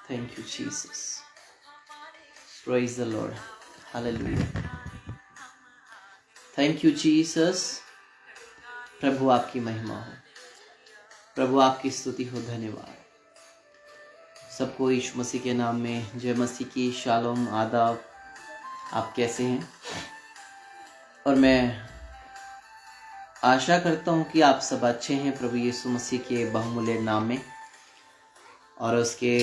Thank you, Jesus. Praise the Lord. Hallelujah. Thank you, Jesus. प्रभु आपकी महिमा हो, प्रभु आपकी स्तुति हो, धन्यवाद। सबको यीशु मसीह के नाम में जय मसीह की, शालोम, आदाब। आप कैसे हैं? और मैं आशा करता हूं कि आप सब अच्छे हैं प्रभु यीशु मसीह के बहुमूल्य नाम में, और उसके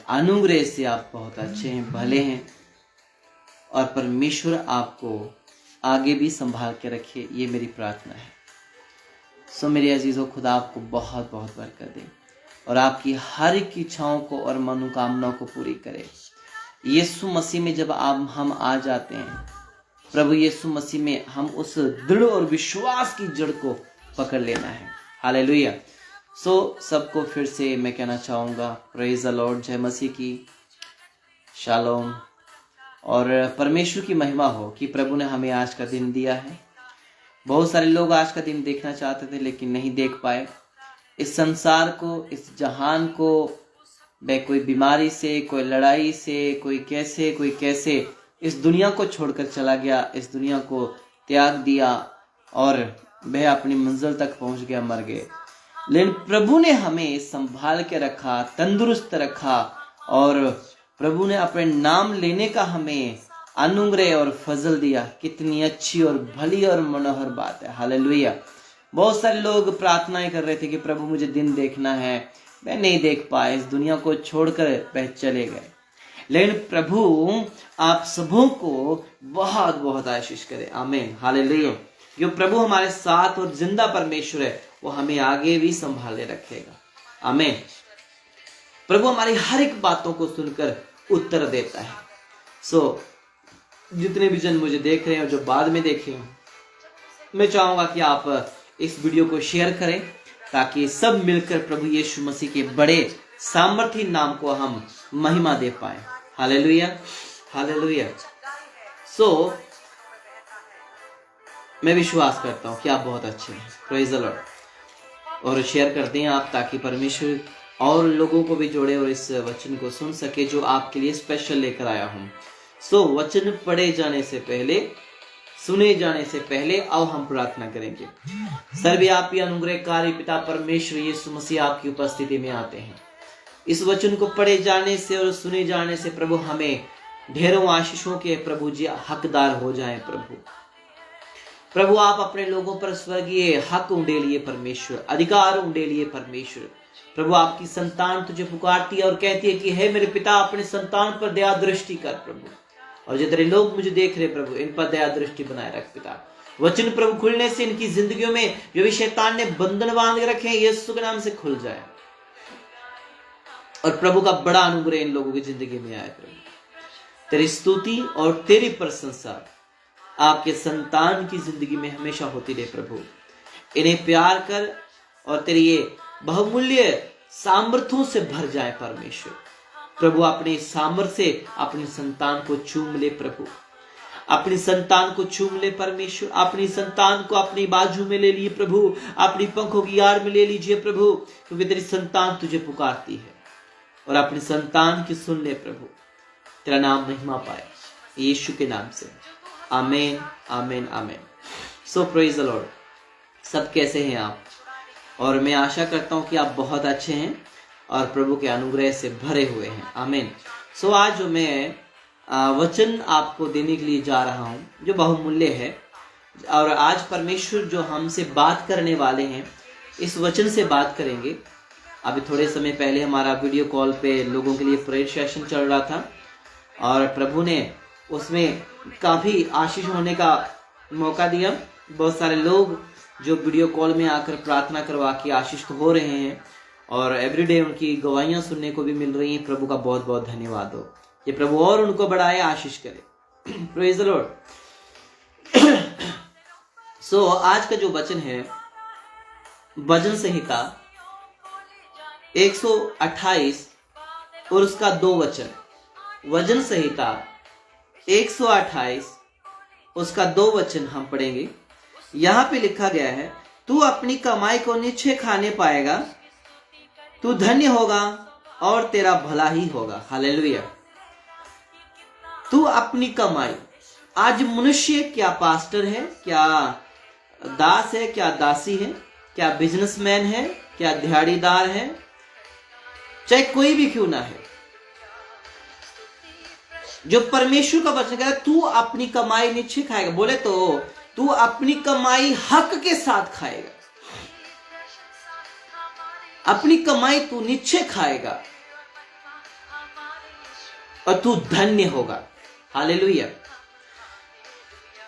अनुग्रह से आप बहुत अच्छे हैं, भले हैं, और परमेश्वर आपको आगे भी संभाल के रखे, ये मेरी प्रार्थना है। सो मेरे अजीजों, खुदा आपको बहुत बहुत बरकत दे और आपकी हर एक इच्छाओं को और मनोकामनाओं को पूरी करे। यीशु मसीह में जब हम आ जाते हैं, प्रभु यीशु मसीह में हम उस दृढ़ और विश्वास की जड़ को पकड़ लेना है। हालेलुया। सो सबको फिर से मैं कहना चाहूँगा, प्रेज द लॉर्ड, जय मसीह की, शालोम, और परमेश्वर की महिमा हो कि प्रभु ने हमें आज का दिन दिया है। बहुत सारे लोग आज का दिन देखना चाहते थे लेकिन नहीं देख पाए। इस संसार को, इस जहान को, वह कोई बीमारी से, कोई लड़ाई से, कोई कैसे इस दुनिया को छोड़कर चला गया, इस दुनिया को त्याग दिया और वह अपनी मंजिल तक पहुंच गया, मर गए। लेकिन प्रभु ने हमें संभाल के रखा, तंदुरुस्त रखा, और प्रभु ने अपने नाम लेने का हमें अनुग्रह और फजल दिया। कितनी अच्छी और भली और मनोहर बात है। हालेलुया। बहुत सारे लोग प्रार्थनाएं कर रहे थे कि प्रभु मुझे दिन देखना है, मैं नहीं देख पाए, इस दुनिया को छोड़कर वह चले गए। लेकिन प्रभु आप सबों को बहुत बहुत आशीष करे। आमीन, हालेलुया। जो प्रभु हमारे साथ और जिंदा परमेश्वर है, वो हमें आगे भी संभाले रखेगा। आमीन। प्रभु हमारी हर एक बातों को सुनकर उत्तर देता है। सो जितने भी जन मुझे देख रहे हैं और जो बाद में देखें, मैं चाहूंगा कि आप इस वीडियो को शेयर करें ताकि सब मिलकर प्रभु यीशु मसीह के बड़े सामर्थी नाम को हम महिमा दे पाए। Hallelujah, hallelujah. सो मैं विश्वास करता हूं कि आप बहुत अच्छे हैं। Praise the Lord. और शेयर कर दें आप, ताकि परमेश्वर और लोगों को भी जोड़े और इस वचन को सुन सके जो आपके लिए स्पेशल लेकर आया हूं। सो वचन पढ़े जाने से पहले, सुने जाने से पहले आओ हम प्रार्थना करेंगे। सर्वव्यापी अनुग्रहकारी पिता परमेश्वर यीशु मसीह आपकी उपस्थिति में आते हैं। इस वचन को पढ़े जाने से और सुने जाने से प्रभु हमें ढेरों आशीषों के प्रभु जी हकदार हो जाएं। प्रभु आप अपने लोगों पर स्वर्गीय हक उंडेलिए परमेश्वर, अधिकार उंडेलिए परमेश्वर। प्रभु आपकी संतान तुझे पुकारती है और कहती है कि हे मेरे पिता, अपने संतान पर दया दृष्टि कर प्रभु। और जितने लोग मुझे देख रहे प्रभु, इन पर दया दृष्टि बनाए रख पिता। वचन प्रभु खुलने से इनकी जिंदगियों में जो भी शैतान ने बंधन बांध के रखे हैं, यीशु के नाम से खुल जाए, और प्रभु का बड़ा अनुग्रह इन लोगों की जिंदगी में आए। प्रभु तेरी स्तुति और तेरी प्रशंसा आपके संतान की जिंदगी में हमेशा होती रहे। प्रभु इन्हें प्यार कर और तेरी ये बहुमूल्य सामर्थ्यों से भर जाए परमेश्वर। प्रभु अपने सामर्थ्य से अपनी संतान को चूम ले प्रभु, अपनी संतान को चूम ले परमेश्वर। अपनी संतान को अपनी बाजू में ले लिए प्रभु, अपनी पंखों की आड़ में ले लीजिए प्रभु, क्योंकि तेरी संतान तुझे पुकारती है। और अपनी संतान की सुन ले प्रभु, तेरा नाम महिमा पाए यीशु के नाम से। आमीन, आमीन, आमीन। सो प्रेज द लॉर्ड। सब कैसे हैं आप? और मैं आशा करता हूं कि आप बहुत अच्छे हैं और प्रभु के अनुग्रह से भरे हुए हैं। आमीन। सो आज मैं वचन आपको देने के लिए जा रहा हूं जो बहुमूल्य है, और आज परमेश्वर जो हमसे बात करने वाले हैं, इस वचन से बात करेंगे। अभी थोड़े समय पहले हमारा वीडियो कॉल पे लोगों के लिए प्रेयर सेशन चल रहा था, और प्रभु ने उसमें काफ़ी आशीष होने का मौका दिया। बहुत सारे लोग जो वीडियो कॉल में आकर प्रार्थना करवा के आशीष तो हो रहे हैं, और एवरीडे उनकी गवाहियां सुनने को भी मिल रही हैं। प्रभु का बहुत बहुत धन्यवाद हो। ये प्रभु और उनको बढ़ाए, आशीष करे। Praise the Lord. सो आज का जो वचन है, भजन संहिता 128 और उसका 2 वचन। भजन संहिता 128 उसका 2 वचन हम पढ़ेंगे। यहां पे लिखा गया है, तू अपनी कमाई को निश्चय खाने पाएगा, तू धन्य होगा और तेरा भला ही होगा। हालेलुया। तू अपनी कमाई, आज मनुष्य क्या पास्टर है, क्या दास है, क्या दासी है, क्या बिजनेसमैन है, क्या दिहाड़ीदार है, चाहे कोई भी क्यों ना है, जो परमेश्वर का वचन कहता है तू अपनी कमाई निश्चय खाएगा, बोले तो तू अपनी कमाई हक के साथ खाएगा, अपनी कमाई तू निश्चय खाएगा और तू धन्य होगा। हालेलुया।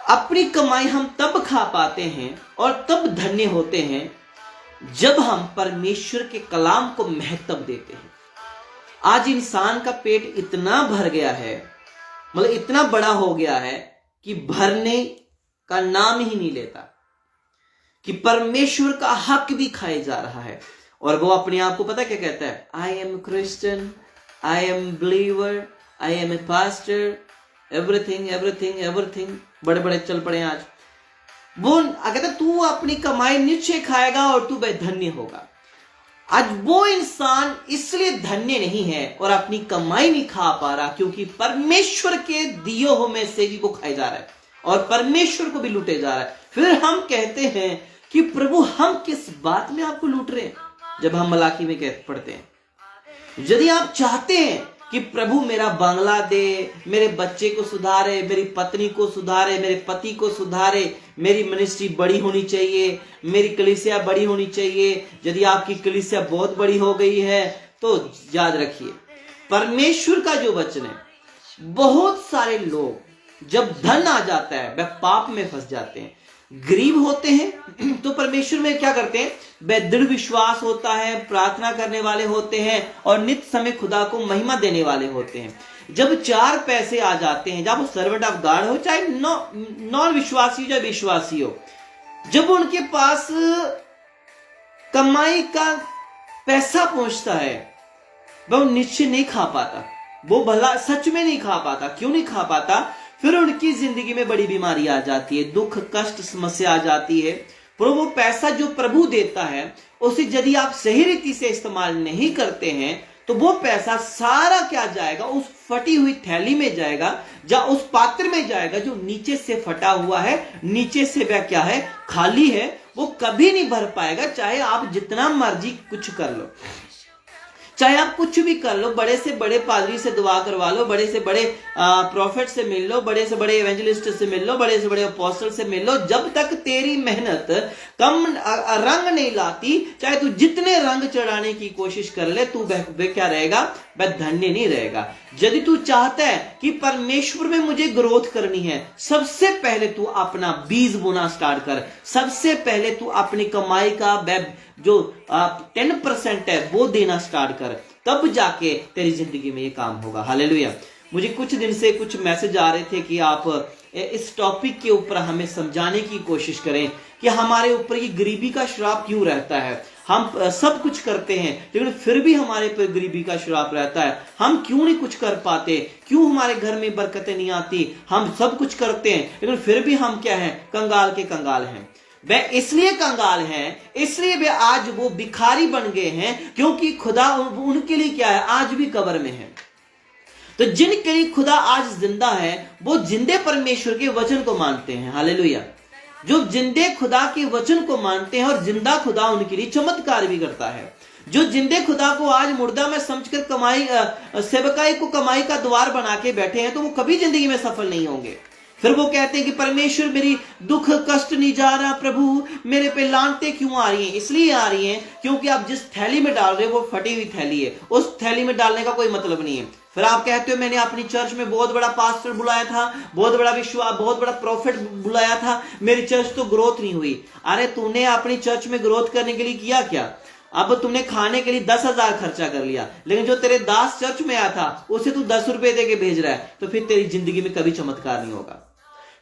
अपनी कमाई हम तब खा पाते हैं और तब धन्य होते हैं जब हम परमेश्वर के कलाम को महत्व देते हैं। आज इंसान का पेट इतना भर गया है, मतलब इतना बड़ा हो गया है कि भरने का नाम ही नहीं लेता, कि परमेश्वर का हक भी खाया जा रहा है। और वो अपने आप को पता क्या कहता है, I am Christian, I am believer, I am a pastor, everything everything everything, बड़े बड़े चल पड़े आज। वो कहता तू अपनी कमाई निश्चय खाएगा और तू धन्य होगा। आज वो इंसान इसलिए धन्य नहीं है और अपनी कमाई नहीं खा पा रहा क्योंकि परमेश्वर के दिए हुए में से भी वो खाया जा रहा है और परमेश्वर को भी लूटे जा रहा है। फिर हम कहते हैं कि प्रभु हम किस बात में आपको लूट रहे हैं, जब हम मलाकी में पढ़ते हैं, यदि आप चाहते हैं कि प्रभु मेरा बंगला दे, मेरे बच्चे को सुधारे, मेरी पत्नी को सुधारे, मेरे पति को सुधारे, मेरी मिनिस्ट्री बड़ी होनी चाहिए, मेरी कलीसिया बड़ी होनी चाहिए। यदि आपकी कलीसिया बहुत बड़ी हो गई है तो याद रखिए परमेश्वर का जो वचन है, बहुत सारे लोग जब धन आ जाता है वह पाप में फंस जाते हैं। गरीब होते हैं तो परमेश्वर में क्या करते हैं, वे दृढ़ विश्वास होता है, प्रार्थना करने वाले होते हैं और नित्य समय खुदा को महिमा देने वाले होते हैं। जब 4 पैसे आ जाते हैं, जब वो सर्वेंट ऑफ गॉड हो चाहे नॉन विश्वासी या विश्वासी हो, जब उनके पास कमाई का पैसा पहुंचता है वह निश्चय नहीं खा पाता, वो भला सच में नहीं खा पाता। क्यों नहीं खा पाता? फिर उनकी जिंदगी में बड़ी बीमारी आ जाती है, दुख कष्ट समस्या आ जाती है। पर वो पैसा जो प्रभु देता है उसे यदि आप सही रीति से इस्तेमाल नहीं करते हैं तो वो पैसा सारा क्या जाएगा, उस फटी हुई थैली में जाएगा, या उस पात्र में जाएगा जो नीचे से फटा हुआ है, नीचे से वह क्या है, खाली है। वो कभी नहीं भर पाएगा, चाहे आप जितना मर्जी कुछ कर लो, चाहे आप कुछ भी कर लो, बड़े से बड़े पादरी से दुआ करवा लो, बड़े से बड़े प्रॉफिट से मिल लो, बड़े से बड़े एवेंजलिस्ट से मिल लो, बड़े से बड़े अपोस्टल से मिल लो, जब तक तेरी मेहनत कम रंग नहीं लाती, चाहे तू जितने रंग चढ़ाने की कोशिश कर ले, तू क्या रहेगा, वह धन्य नहीं रहेगा। यदि तू चाहता है कि परमेश्वर में मुझे ग्रोथ करनी है, सबसे पहले तू अपना बीज बोना स्टार्ट कर। सबसे पहले तू अपनी कमाई का जो 10% है वो देना स्टार्ट कर, तब जाके तेरी जिंदगी में ये काम होगा। हालेलुया। मुझे कुछ दिन से कुछ मैसेज आ रहे थे कि आप इस टॉपिक के ऊपर हमें समझाने की कोशिश करें कि हमारे ऊपर ये गरीबी का श्राप क्यों रहता है। हम सब कुछ करते हैं लेकिन फिर भी हमारे पर गरीबी का श्राप रहता है। हम क्यों नहीं कुछ कर पाते, क्यों हमारे घर में बरकतें नहीं आती। हम सब कुछ करते हैं लेकिन फिर भी हम क्या हैं, कंगाल के कंगाल हैं। वे इसलिए कंगाल हैं, इसलिए वे आज वो भिखारी बन गए हैं क्योंकि खुदा उनके लिए क्या है, आज भी कब्र में है। तो जिनके लिए खुदा आज जिंदा है वो जिंदे परमेश्वर के वचन को मानते हैं। हालेलुया। जो जिंदे खुदा के वचन को मानते हैं और जिंदा खुदा उनके लिए चमत्कार भी करता है। जो जिंदे खुदा को आज मुर्दा में समझकर कमाई सेवकाई को कमाई का द्वार बना के बैठे हैं तो वो कभी जिंदगी में सफल नहीं होंगे। फिर वो कहते हैं कि परमेश्वर मेरी दुख कष्ट नहीं जा रहा, प्रभु मेरे पे लानते क्यों आ रही हैं। इसलिए आ रही हैं क्योंकि आप जिस थैली में डाल रहे हो वो फटी हुई थैली है, उस थैली में डालने का कोई मतलब नहीं है। फिर आप कहते हो मैंने अपनी चर्च में बहुत बड़ा पास्टर बुलाया था, बहुत बड़ा विश्वास, बहुत बड़ा प्रॉफिट बुलाया था, मेरी चर्च तो ग्रोथ नहीं हुई। अरे तूने अपनी चर्च में ग्रोथ करने के लिए किया क्या? अब तुमने खाने के लिए 10,000 खर्चा कर लिया, लेकिन जो तेरे दास चर्च में आया था उसे तू 10 रुपए दे के भेज रहा है, तो फिर तेरी जिंदगी में कभी चमत्कार नहीं होगा।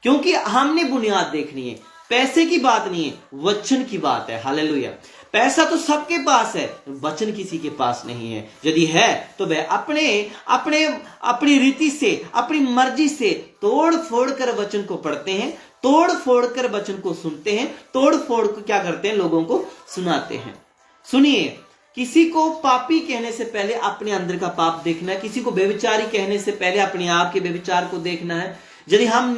क्योंकि हमने बुनियाद देखनी है, पैसे की बात नहीं है, वचन की बात है। हालेलुया। पैसा तो सबके पास है, वचन किसी के पास नहीं है। यदि है तो वह अपनी रीति से, अपनी मर्जी से तोड़ फोड़ कर वचन को पढ़ते हैं, तोड़ फोड़ कर वचन को सुनते हैं, तोड़ फोड़ कर क्या करते हैं, लोगों को सुनाते हैं। सुनिए, किसी को पापी कहने से पहले अपने अंदर का पाप देखना है, किसी को व्यभिचारी कहने से पहले अपने आप के व्यभिचार को देखना है। यदि हम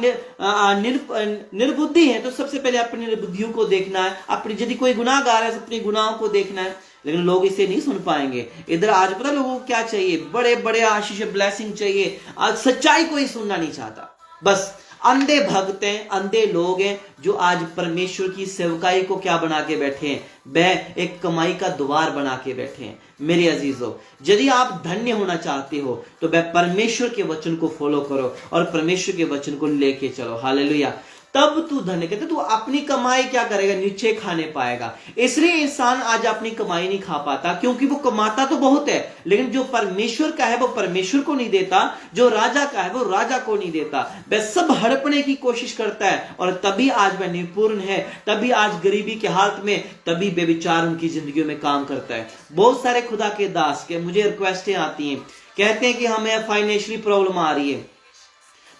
निर्बुद्धि हैं तो सबसे पहले अपनी निर्बुद्धियों को देखना है, अपनी यदि कोई गुनाहगार है तो अपने गुनाहों को देखना है। लेकिन लोग इसे नहीं सुन पाएंगे। इधर आज पता लोगों को क्या चाहिए, बड़े बड़े आशीष ब्लेसिंग चाहिए, आज सच्चाई कोई सुनना नहीं चाहता। बस अंधे भक्त हैं, अंधे लोग हैं जो आज परमेश्वर की सेवकाई को क्या बना के बैठे हैं, वह एक कमाई का द्वार बना के बैठे हैं। मेरे अजीजों, यदि आप धन्य होना चाहते हो तो वह परमेश्वर के वचन को फॉलो करो और परमेश्वर के वचन को लेके चलो। हालेलुया। तब तू धन्य, कहते तू अपनी कमाई क्या करेगा, नीचे खाने पाएगा। इसलिए इंसान आज अपनी कमाई नहीं खा पाता, क्योंकि वो कमाता तो बहुत है लेकिन जो परमेश्वर का है वो परमेश्वर को नहीं देता, जो राजा का है वो राजा को नहीं देता। वह सब हड़पने की कोशिश करता है और तभी आज वह निपुण है, तभी आज गरीबी के हालत में, तभी बेविचार उनकी जिंदगी में काम करता है। बहुत सारे खुदा के दास के मुझे रिक्वेस्टें आती हैं, कहते हैं कि हमें फाइनेंशियली प्रॉब्लम आ रही है।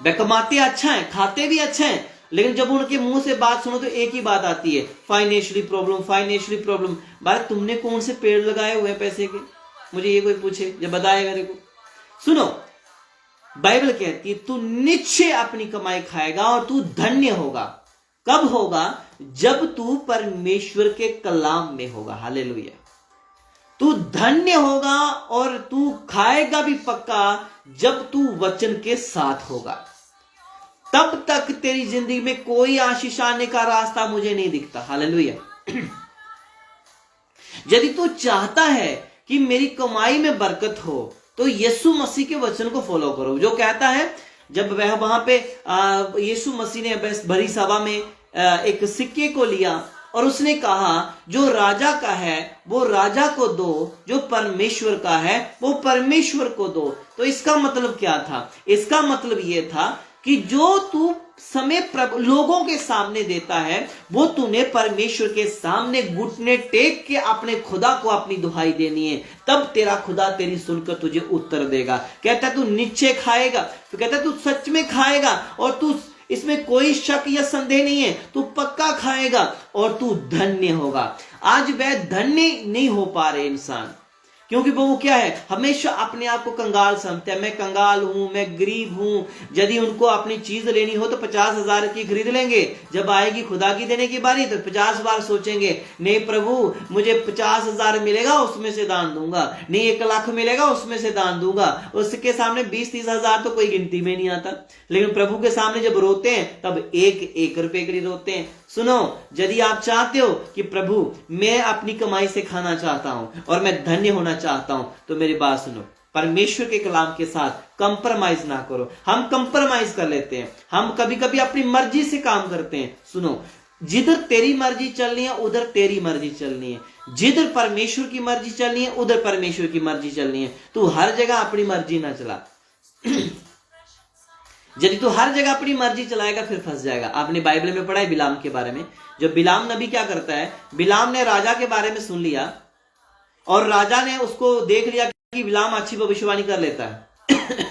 वह कमाते अच्छा है, खाते भी अच्छा है, लेकिन जब उनके मुंह से बात सुनो तो एक ही बात आती है, फाइनेंशियली प्रॉब्लम, फाइनेंशियली प्रॉब्लम। बात तुमने कौन से पेड़ लगाए हुए पैसे के, मुझे ये कोई पूछे, जब बताए मेरे को। सुनो, बाइबल कहती है तू निश्चय अपनी कमाई खाएगा और तू धन्य होगा। कब होगा? जब तू परमेश्वर के कलाम में होगा। हालेलुया। तू धन्य होगा और तू खाएगा भी पक्का जब तू वचन के साथ होगा। तब तक तेरी जिंदगी में कोई आशीष आने का रास्ता मुझे नहीं दिखता। हालेलुया। यदि तू चाहता है कि मेरी कमाई में बरकत हो तो यीशु मसीह के वचन को फॉलो करो, जो कहता है, जब वह वहां पे यीशु मसीह ने भरी सभा में एक सिक्के को लिया और उसने कहा जो राजा का है वो राजा को दो, जो परमेश्वर का है वो परमेश्वर को दो। तो इसका मतलब क्या था? इसका मतलब यह था कि जो तू समय लोगों के सामने देता है वो तूने परमेश्वर के सामने घुटने टेक के अपने खुदा को अपनी दुहाई देनी है, तब तेरा खुदा तेरी सुनकर तुझे उत्तर देगा। कहता है तू नीचे खाएगा, तो कहता है तू सच में खाएगा और तू इसमें कोई शक या संदेह नहीं है, तू पक्का खाएगा और तू धन्य होगा। आज वह धन्य नहीं हो पा रहे इंसान, क्योंकि वो क्या है, हमेशा अपने आप को कंगाल समझते हैं। मैं कंगाल हूं, मैं गरीब हूं। यदि उनको अपनी चीज लेनी हो तो 50,000 की खरीद लेंगे, जब आएगी खुदा की देने की बारी तो 50 बार सोचेंगे, नहीं प्रभु मुझे 50,000 मिलेगा उसमें से दान दूंगा, नहीं 1 लाख मिलेगा उसमें से दान दूंगा। उसके सामने 20-30 हजार तो कोई गिनती में नहीं आता, लेकिन प्रभु के सामने जब रोते हैं तब 1 रुपए के लिए रोते हैं। सुनो, यदि आप चाहते हो कि प्रभु मैं अपनी कमाई से खाना चाहता हूं और मैं धन्य होना चाहता हूं, तो मेरी बात सुनो, परमेश्वर के कलाम के साथ कंप्रोमाइज ना करो। हम कंप्रोमाइज कर लेते हैं, हम कभी कभी अपनी मर्जी से काम करते हैं। सुनो, जिधर तेरी मर्जी चलनी है उधर तेरी मर्जी चलनी है, जिधर परमेश्वर की मर्जी चलनी है उधर परमेश्वर की मर्जी चलनी है। तू हर जगह अपनी मर्जी ना चला। यदि तू हर जगह अपनी मर्जी चलाएगा फिर फंस जाएगा। आपने बाइबल में पढ़ा है बिलाम के बारे में। जब बिलाम नबी क्या करता है, बिलाम ने राजा के बारे में सुन लिया और राजा ने उसको देख लिया कि बिलाम अच्छी भविष्यवाणी कर लेता है।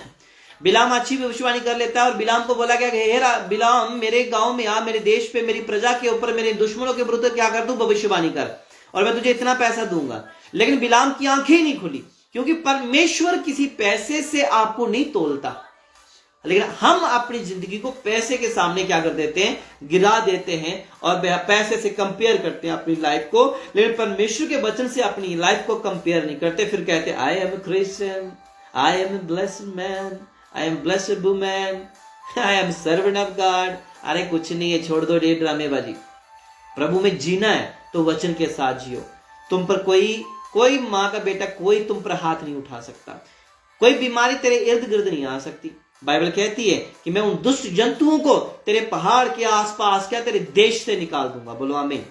बिलाम अच्छी भविष्यवाणी कर लेता है और बिलाम को बोला गया कि हे बिलाम, मेरे गांव में आ, मेरे देश पे, मेरी प्रजा के ऊपर, मेरे दुश्मनों के विरुद्ध क्या कर, तू भविष्यवाणी कर और मैं तुझे इतना पैसा दूंगा। लेकिन बिलाम की आंखें ही नहीं खुली, क्योंकि परमेश्वर किसी पैसे से आपको नहीं तोलता। लेकिन हम अपनी जिंदगी को पैसे के सामने क्या कर देते हैं, गिरा देते हैं और पैसे से कंपेयर करते हैं अपनी लाइफ को, लेकिन परमेश्वर के वचन से अपनी लाइफ को कंपेयर नहीं करते। फिर कहते I am a Christian, I am a blessed man, I am blessed woman, I am servant of God. अरे कुछ नहीं है, छोड़ दो ये ड्रामेबाजी। प्रभु में जीना है तो वचन के साथ जियो। तुम पर कोई माँ का बेटा कोई तुम पर हाथ नहीं उठा सकता, कोई बीमारी तेरे इर्द गिर्द नहीं आ सकती। बाइबल कहती है कि मैं उन दुष्ट जंतुओं को तेरे पहाड़ के आसपास, क्या तेरे देश से निकाल दूंगा। बोलो आमीन,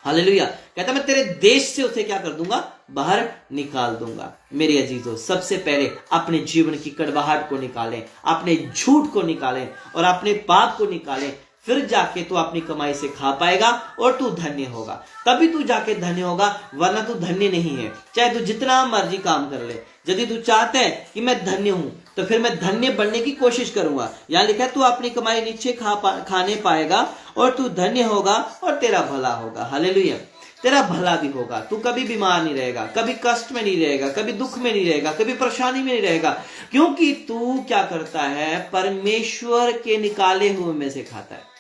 हालेलुया। कहता मैं तेरे देश से उसे क्या कर दूंगा, बाहर निकाल दूंगा। मेरे अजीजों, सबसे पहले अपने जीवन की कड़वाहट को निकालें, अपने झूठ को निकालें और अपने पाप को निकालें, फिर जाके तू अपनी कमाई से खा पाएगा और तू धन्य होगा। तभी तू जाके धन्य होगा, वरना तू धन्य नहीं है, चाहे तू जितना मर्जी काम कर ले। यदि तू चाहता है कि मैं धन्य हूं तो फिर मैं धन्य बनने की कोशिश करूंगा। यहां लिखा है तू अपनी कमाई नीचे खाने पाएगा और तू धन्य होगा और तेरा भला होगा। हालेलुया। तेरा भला भी होगा, तू कभी बीमार नहीं रहेगा, कभी कष्ट में नहीं रहेगा, कभी दुख में नहीं रहेगा, कभी परेशानी में नहीं रहेगा, क्योंकि तू क्या करता है, परमेश्वर के निकाले हुए में से खाता है।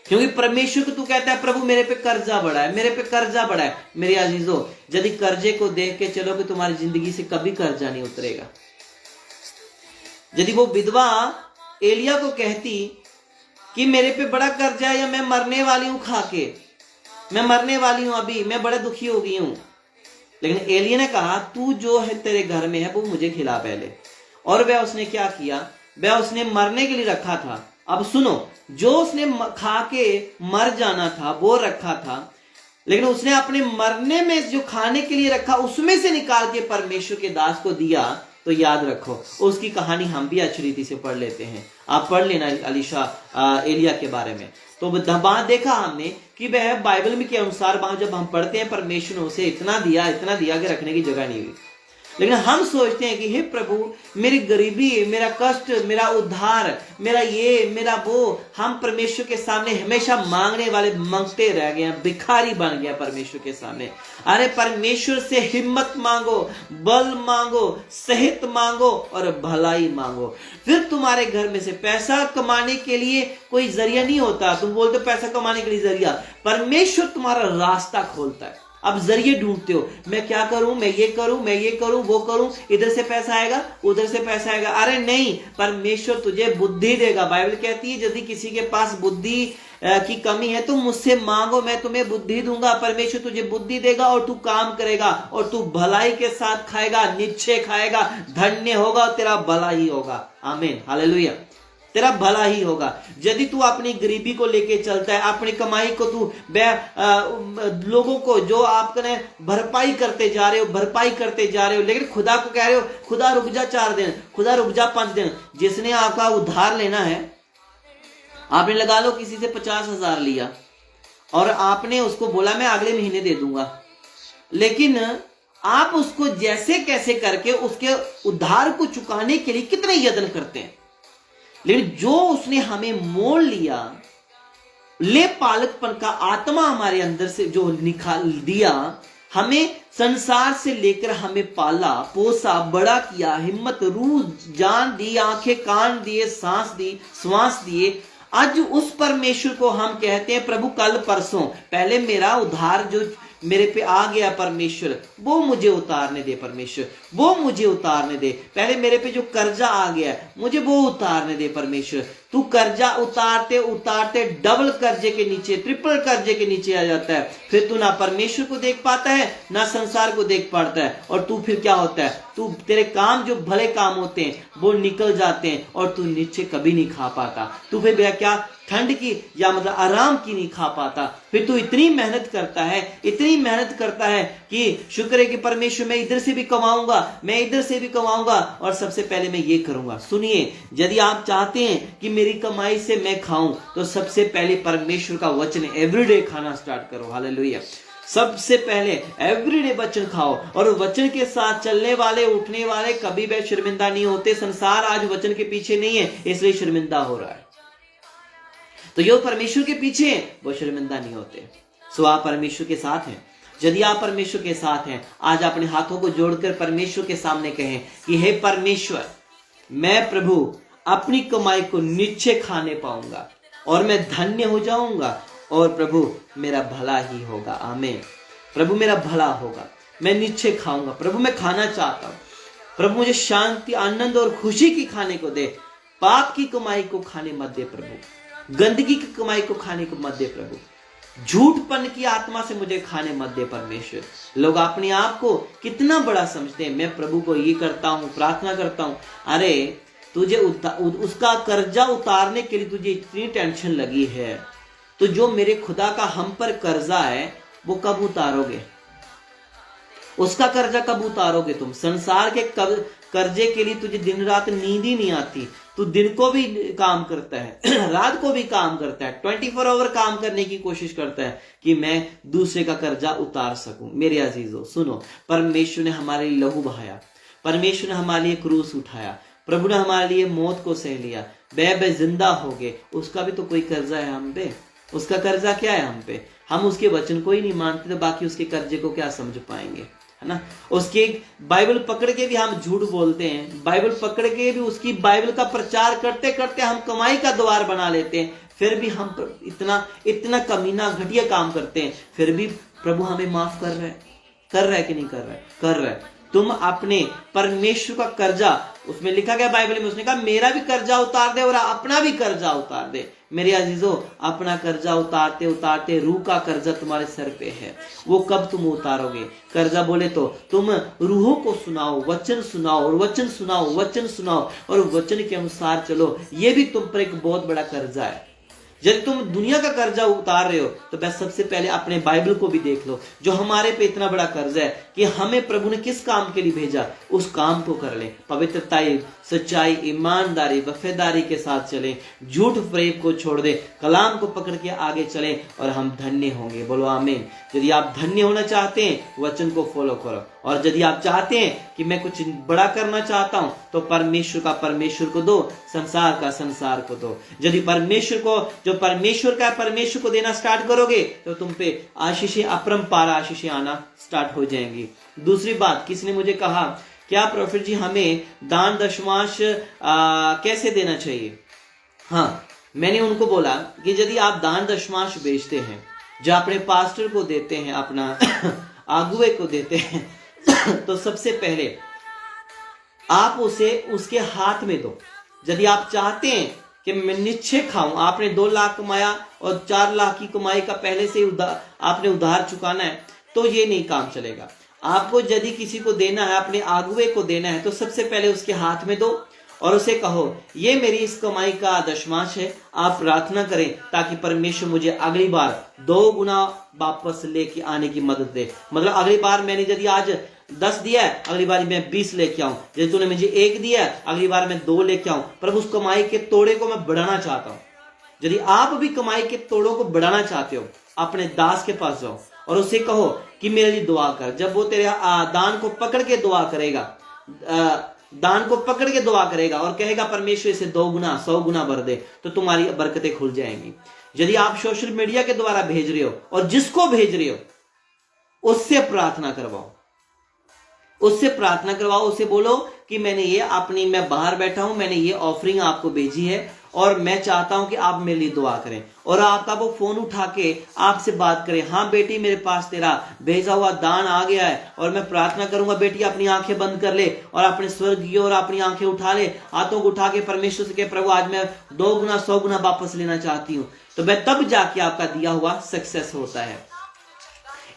क्योंकि परमेश्वर को तू कहता है प्रभु मेरे पे कर्जा बढ़ा है, मेरे पे कर्जा बढ़ा है। मेरे अजीजों, यदि कर्जे को देख के चलोगे तुम्हारी जिंदगी से कभी कर्जा नहीं उतरेगा। यदि वो विधवा एलिया को कहती कि मेरे पे बड़ा कर्जा है या मैं मरने वाली हूं, खा के मैं मरने वाली हूं, अभी मैं बड़ा दुखी हो गई हूं, लेकिन एलिया ने कहा तू जो है तेरे घर में है वो मुझे खिला पहले। और वह उसने क्या किया, वह उसने मरने के लिए रखा था। अब सुनो, जो उसने खा के मर जाना था वो रखा था, लेकिन उसने अपने मरने में जो खाने के लिए रखा उसमें से निकाल के परमेश्वर के दास को दिया। तो याद रखो, उसकी कहानी हम भी अच्छी रीति से पढ़ लेते हैं, आप पढ़ लेना अलीशा एलिया के बारे में। तो वहां देखा हमने कि वह बाइबल में के अनुसार वहां जब हम पढ़ते हैं परमेश्वर ने उसे इतना दिया कि रखने की जगह नहीं हुई। लेकिन हम सोचते हैं कि हे प्रभु मेरी गरीबी, मेरा कष्ट, मेरा उद्धार, मेरा ये, मेरा वो, हम परमेश्वर के सामने हमेशा मांगने वाले मांगते रह गए हैं, भिखारी बन गया परमेश्वर के सामने। अरे परमेश्वर से हिम्मत मांगो, बल मांगो, सेहत मांगो और भलाई मांगो। फिर तुम्हारे घर में से पैसा कमाने के लिए कोई जरिया नहीं होता। तुम बोलते हो पैसा कमाने के लिए जरिया, परमेश्वर तुम्हारा रास्ता खोलता है। अब जरिए ढूंढते हो, मैं क्या करूं, मैं ये करूं, मैं ये करूं, वो करूं, इधर से पैसा आएगा, उधर से पैसा आएगा। अरे नहीं, परमेश्वर तुझे बुद्धि देगा। बाइबल कहती है यदि किसी के पास बुद्धि की कमी है तो मुझसे मांगो, मैं तुम्हें बुद्धि दूंगा। परमेश्वर तुझे बुद्धि देगा और तू काम करेगा और तू भलाई के साथ खाएगा, निश्चय खाएगा, धन्य होगा, तेरा भला ही होगा। आमीन, हालेलुया, तेरा भला ही होगा। यदि तू अपनी गरीबी को लेके चलता है, अपनी कमाई को तू लोगों को जो आपने भरपाई करते जा रहे हो, लेकिन खुदा को कह रहे हो खुदा रुक जा 4 दिन, खुदा रुक जा 5 दिन। जिसने आपका उधार लेना है, आपने लगा लो किसी से 50,000 लिया और आपने उसको बोला मैं अगले महीने दे दूंगा, लेकिन आप उसको जैसे कैसे करके उसके उधार को चुकाने के लिए कितने यत्न करते हैं। लेकिन जो उसने हमें मोल लिया, ले पालकपन का आत्मा हमारे अंदर से जो निकाल दिया, हमें संसार से लेकर हमें पाला पोसा, बड़ा किया, हिम्मत, रूह, जान दी, आंखें, कान दिए, सांस दी, श्वास दिए। आज उस परमेश्वर को हम कहते हैं प्रभु कल परसों पहले मेरा उधार जो मेरे पे आ गया परमेश्वर, वो मुझे उतारने दे। परमेश्वर वो मुझे उतारने दे। पहले मेरे पे जो कर्जा आ गया मुझे वो उतारने दे। परमेश्वर तू कर्जा उतारते उतारते डबल कर्जे के नीचे, ट्रिपल कर्जे के नीचे आ जाता है। फिर तू ना परमेश्वर को देख पाता है ना संसार को देख पाता है, और तू फिर क्या होता है, तू तेरे काम जो भले काम होते हैं वो निकल जाते हैं और तू नीचे कभी नहीं खा पाता। तू फिर क्या ठंड की या मतलब आराम की नहीं खा पाता। फिर तू इतनी मेहनत करता है, इतनी मेहनत करता है कि शुक्र है कि परमेश्वर मैं इधर से भी कमाऊंगा, मैं इधर से भी कमाऊंगा और सबसे पहले मैं ये करूंगा। सुनिए, यदि आप चाहते हैं कि मेरी कमाई से मैं खाऊं तो सबसे पहले परमेश्वर का वचन एवरीडे खाना स्टार्ट करो। हालेलुया। सबसे पहले एवरीडे वचन खाओ, और वचन के साथ चलने वाले, उठने वाले कभी भी शर्मिंदा नहीं होते। संसार आज वचन के पीछे नहीं है, इसलिए शर्मिंदा हो रहा है। तो जो परमेश्वर के पीछे हैं वो शर्मिंदा नहीं होते। सो आप परमेश्वर के साथ हैं। यदि आप परमेश्वर के साथ हैं, आज अपने हाथों को जोड़कर परमेश्वर के सामने कहें कि हे परमेश्वर, मैं प्रभु अपनी कमाई को निश्चय खाने पाऊंगा और मैं धन्य हो जाऊंगा, और प्रभु मेरा भला ही होगा। आमीन। प्रभु मेरा भला होगा, मैं निश्चय खाऊंगा। प्रभु मैं खाना चाहता हूं। प्रभु मुझे शांति, आनंद और खुशी की खाने को दे। पाप की कमाई को खाने मत दे प्रभु, गंदगी की कमाई को खाने को मत दे प्रभु, झूठपन की आत्मा से मुझे खाने मत दे परमेश्वर। लोग अपने आप को कितना बड़ा समझते हैं, मैं प्रभु को ये करता हूं, प्रार्थना करता हूं। अरे तुझे उसका कर्जा उतारने के लिए तुझे इतनी टेंशन लगी है, तो जो मेरे खुदा का हम पर कर्जा है वो कब उतारोगे? उसका कर्जा कब उतारोगे तुम? संसार के कर्जे के लिए तुझे दिन रात नींद ही नहीं आती। तू दिन को भी काम करता है, रात को भी काम करता है, 24 आवर काम करने की कोशिश करता है कि मैं दूसरे का कर्जा उतार सकूं। मेरे अजीजों सुनो, परमेश्वर ने हमारे लिए लहू बहाया, परमेश्वर ने हमारे लिए क्रूस उठाया, प्रभु ने हमारे लिए मौत को सह लिया, बे जिंदा हो गए। उसका भी तो कोई कर्जा है हम पे। उसका कर्जा क्या है हम पे? हम उसके वचन को ही नहीं मानते तो बाकी उसके कर्जे को क्या समझ पाएंगे, है ना। उसके बाइबल पकड़ के भी हम झूठ बोलते हैं, बाइबल पकड़ के भी उसकी बाइबल का प्रचार करते करते हम कमाई का द्वार बना लेते हैं, फिर भी हम इतना कमीना घटिया काम करते हैं, फिर भी प्रभु हमें माफ कर रहा है कि नहीं कर रहा है? कर रहा है। तुम अपने परमेश्वर का कर्जा, उसमें लिखा गया बाइबल में, उसने कहा मेरा भी कर्जा उतार दे और अपना भी कर्जा उतार दे। मेरे अजीजों, अपना कर्जा उतारते उतारते रूह का कर्जा तुम्हारे सर पे है, वो कब तुम उतारोगे? कर्जा बोले तो तुम रूहों को सुनाओ, वचन सुनाओ और वचन सुनाओ, वचन सुनाओ और वचन के अनुसार चलो, ये भी तुम पर एक बहुत बड़ा कर्जा है। यदि तुम दुनिया का कर्जा उतार रहे हो तो बस सबसे पहले अपने बाइबल को भी देख लो, जो हमारे पे इतना बड़ा कर्जा है कि हमें प्रभु ने किस काम के लिए भेजा, उस काम को कर ले। पवित्रता, सच्चाई, ईमानदारी, वफादारी के साथ चलें, झूठ फरेब को छोड़ दे, कलाम को पकड़ के आगे चलें और हम धन्य होंगे। बोलो आमीन। यदि आप धन्य होना चाहते हैं, वचन को फॉलो करो, और यदि आप चाहते हैं कि मैं कुछ बड़ा करना चाहता हूं तो परमेश्वर का परमेश्वर को दो, संसार का संसार को दो। यदि परमेश्वर को, जो परमेश्वर का परमेश्वर को देना स्टार्ट करोगे तो तुम पे आशीषें, अपरंपार आशीषें आना स्टार्ट हो जाएंगी। दूसरी बात, किसी ने मुझे कहा क्या प्रोफेट जी हमें दान दशमांश कैसे देना चाहिए? हाँ, मैंने उनको बोला कि यदि आप दान दशमांश बेचते हैं, जो अपने पास्टर को देते हैं, अपना आगुए को देते हैं तो सबसे पहले आप उसे उसके हाथ में दो। यदि आप चाहते हैं कि मैं निश्चय खाऊं, आपने 2 लाख कमाया और 4 लाख की कमाई का पहले से आपने उधार चुकाना है, तो ये नहीं काम चलेगा। आपको यदि किसी को देना है, अपने आगुए को देना है, तो सबसे पहले उसके हाथ में दो और उसे कहो ये मेरी इस कमाई का दशमांश है, आप प्रार्थना करें ताकि परमेश्वर मुझे अगली बार 2 गुना वापस लेके आने की मदद दे। मतलब अगली बार मैंने यदि आज 10 दिया है, अगली बार मैं 20 लेके आऊं। यदि तूने मुझे 1 दिया है, अगली बार मैं 2 लेके आऊं। पर उस कमाई के तोड़े को मैं बढ़ाना चाहता हूं। यदि आप भी कमाई के तोड़ों को बढ़ाना चाहते हो, अपने दास के पास जाओ और उसे कहो कि मेरे लिए दुआ कर। जब वो तेरे दान को पकड़ के दुआ करेगा, दान को पकड़ के दुआ करेगा और कहेगा परमेश्वर इसे 2 गुना 100 गुना भर दे, तो तुम्हारी बरकतें खुल जाएंगी। यदि आप सोशल मीडिया के द्वारा भेज रहे हो और जिसको भेज रहे हो उससे प्रार्थना करवाओ, उससे प्रार्थना करवाओ, उसे बोलो कि मैंने ये अपनी, मैं बाहर बैठा हूं, मैंने ये ऑफरिंग आपको भेजी है और मैं चाहता हूं कि आप मेरे लिए दुआ करें। और आपका वो फोन उठा के आपसे बात करें, हाँ बेटी मेरे पास तेरा भेजा हुआ दान आ गया है और मैं प्रार्थना करूंगा। बेटी अपनी आंखें बंद कर ले और अपने स्वर्ग की ओर अपनी आंखें उठा ले, हाथों को उठा के परमेश्वर से कहे प्रभु आज मैं 2 गुना 100 गुना वापस लेना चाहती हूँ। तो मैं तब जाके आपका दिया हुआ सक्सेस होता है।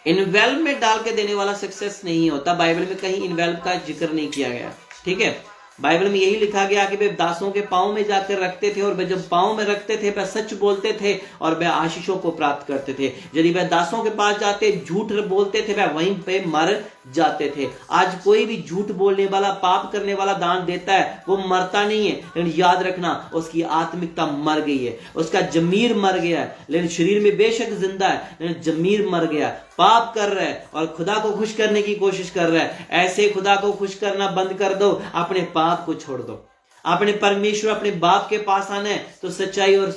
इन्वेल्व में डाल के देने वाला सक्सेस नहीं होता। बाइबल में कहीं इन्वेल्व का जिक्र नहीं किया गया, ठीक है। बाइबल में यही लिखा गया कि वे दासों के पांव में जाकर रखते थे और वे जब पांव में रखते थे वे सच बोलते थे और वे आशीषों को प्राप्त करते थे। यदि वे दासों के पास जाते झूठ बोलते थे वे वहीं पे मर जाते थे। आज कोई भी झूठ बोलने वाला, पाप करने वाला दान देता है वो मरता नहीं है, लेकिन याद रखना उसकी आत्मिकता मर गई है, उसका जमीर मर गया है। लेकिन शरीर में बेशक जिंदा है लेकिन जमीर मर गया। पाप कर रहा है और खुदा को खुश करने की कोशिश कर रहा है, ऐसे खुदा को खुश करना बंद कर दो, अपने पाप को छोड़ दो। अपने परमेश्वर, अपने बाप के पास आना है तो सच्चाई और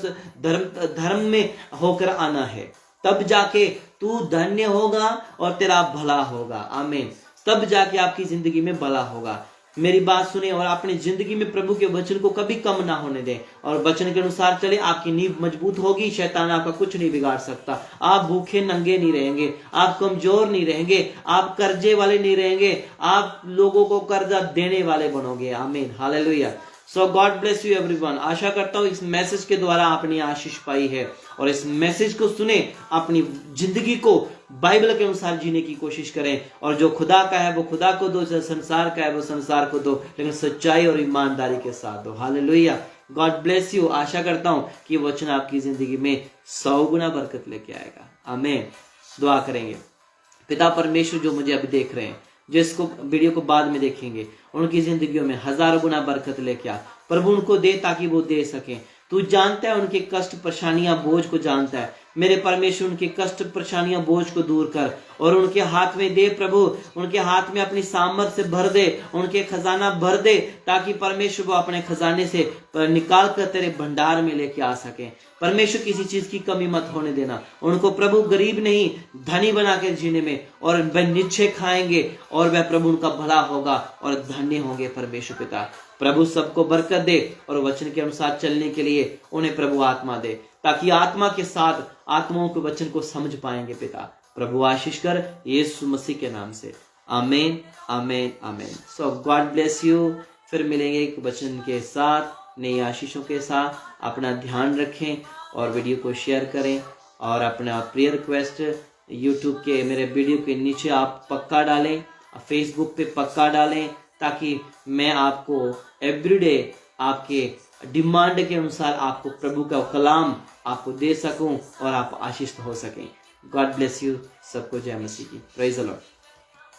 धर्म में होकर आना है, तब जाके तू धन्य होगा और तेरा भला होगा। आमीन। तब जाके आपकी जिंदगी में भला होगा। मेरी बात सुने और अपनी जिंदगी में प्रभु के वचन को कभी कम ना होने दें और वचन के अनुसार चले। आपकी नींव मजबूत होगी, शैतान आपका कुछ नहीं बिगाड़ सकता। आप भूखे नंगे नहीं रहेंगे, आप कमजोर नहीं रहेंगे, आप कर्जे वाले नहीं रहेंगे, आप लोगों को कर्जा देने वाले बनोगे। Amen, hallelujah. So God bless you everyone. आशा करता हूं इस मैसेज के द्वारा आपने आशीष पाई है और इस मैसेज को सुने, अपनी जिंदगी को बाइबल के अनुसार जीने की कोशिश करें और जो खुदा का है वो खुदा को दो, जो संसार का है वो संसार को दो, लेकिन सच्चाई और ईमानदारी के साथ दो। हालेलुया। God bless you. आशा करता हूं कि वचन आपकी जिंदगी में 100 गुना बरकत लेके आएगा। आमीन। दुआ करेंगे। पिता परमेश्वर, जो मुझे अभी देख रहे हैं, जो इसको वीडियो को बाद में देखेंगे, उनकी जिंदगियों में 1000 गुना बरकत लेके आ प्रभु, उनको दे ताकि वो दे सकें। तू जानता है उनके कष्ट, परेशानियां, बोझ को जानता है। मेरे परमेश्वर उनके कष्ट, परेशानियां, बोझ को दूर कर और उनके हाथ में दे प्रभु, उनके हाथ में अपनी सामर्थ से भर दे, उनके खजाना भर दे, ताकि परमेश्वर वो अपने खजाने से निकाल कर तेरे भंडार में लेके आ सके। परमेश्वर किसी चीज की कमी मत होने देना उनको प्रभु, गरीब नहीं धनी बना के जीने में, और वह निश्चय खाएंगे और वह प्रभु उनका भला होगा और धन्य होंगे। परमेश्वर पिता प्रभु सबको बरकत दे और वचन के अनुसार चलने के लिए उन्हें प्रभु आत्मा दे, ताकि आत्मा के साथ आत्माओं के वचन को समझ पाएंगे। पिता प्रभु आशीष कर यीशु मसीह के नाम से, आमीन आमीन आमीन। सो गॉड ब्लेस यू। फिर मिलेंगे एक वचन के साथ, नई आशीषों के साथ। अपना ध्यान रखें और वीडियो को शेयर करें, और अपना प्रेयर रिक्वेस्ट यूट्यूब के मेरे वीडियो के नीचे आप पक्का डालें, फेसबुक पे पक्का डालें, ताकि मैं आपको एवरीडे आपके डिमांड के अनुसार आपको प्रभु का कलाम आपको दे सकूं और आप आशीष हो सकें। God bless you. सबको जय मसीह की। Praise the Lord.